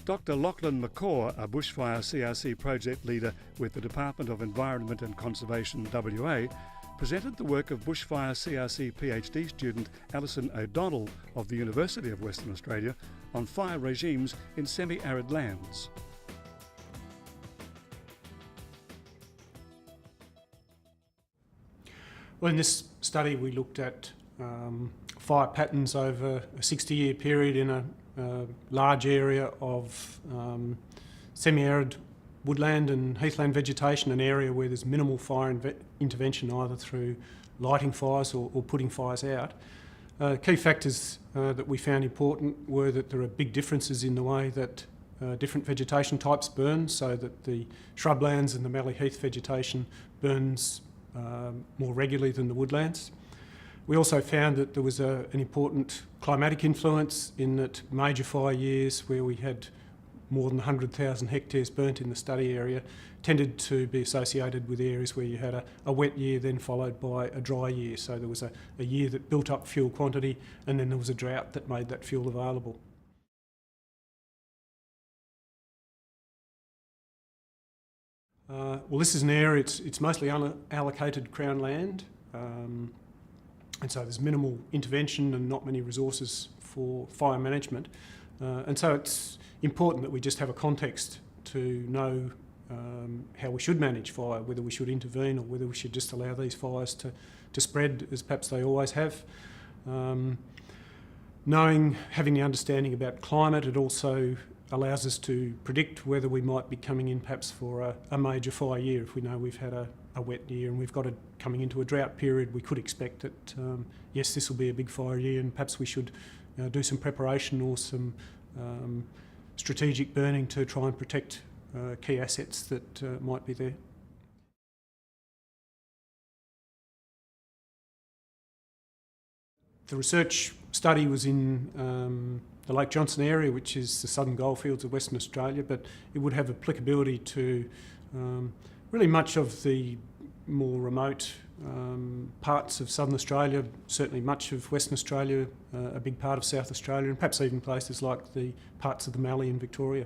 Dr. Lachlan McCaw, a Bushfire CRC project leader with the Department of Environment and Conservation WA, presented the work of Bushfire CRC PhD student Alison O'Donnell of the University of Western Australia on fire regimes in semi-arid lands. Well, in this study we looked at fire patterns over a 60-year period in a large area of semi-arid woodland and heathland vegetation, an area where there's minimal fire intervention either through lighting fires or putting fires out. Key factors that we found important were that there are big differences in the way that different vegetation types burn, so that the shrublands and the mallee heath vegetation burns more regularly than the woodlands. We also found that there was an important climatic influence in that major fire years where we had more than 100,000 hectares burnt in the study area tended to be associated with areas where you had a wet year then followed by a dry year. So there was a year that built up fuel quantity and then there was a drought that made that fuel available. Well, this is an area, it's mostly unallocated Crown land, and so there's minimal intervention and not many resources for fire management. And so it's important that we just have a context to know how we should manage fire, whether we should intervene or whether we should just allow these fires to spread as perhaps they always have. Having the understanding about climate, it also allows us to predict whether we might be coming in perhaps for a major fire year. If we know we've had a wet year and we've got it coming into a drought period, we could expect that yes, this will be a big fire year and perhaps we should do some preparation or some strategic burning to try and protect key assets that might be there. The research study was in the Lake Johnson area, which is the southern goldfields of Western Australia, but it would have applicability to really much of the more remote parts of southern Australia, certainly much of Western Australia, a big part of South Australia, and perhaps even places like the parts of the Mallee in Victoria.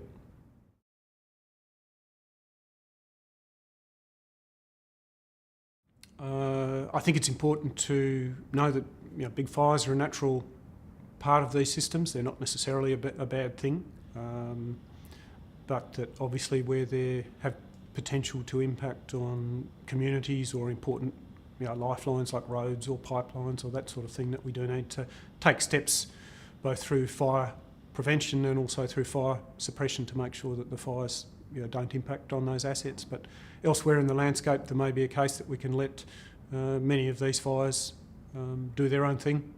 I think it's important to know that big fires are a natural part of these systems. They're not necessarily a bad thing, but that obviously where they have potential to impact on communities or important lifelines like roads or pipelines or that sort of thing, that we do need to take steps both through fire prevention and also through fire suppression to make sure that the fires don't impact on those assets. But elsewhere in the landscape there may be a case that we can let many of these fires do their own thing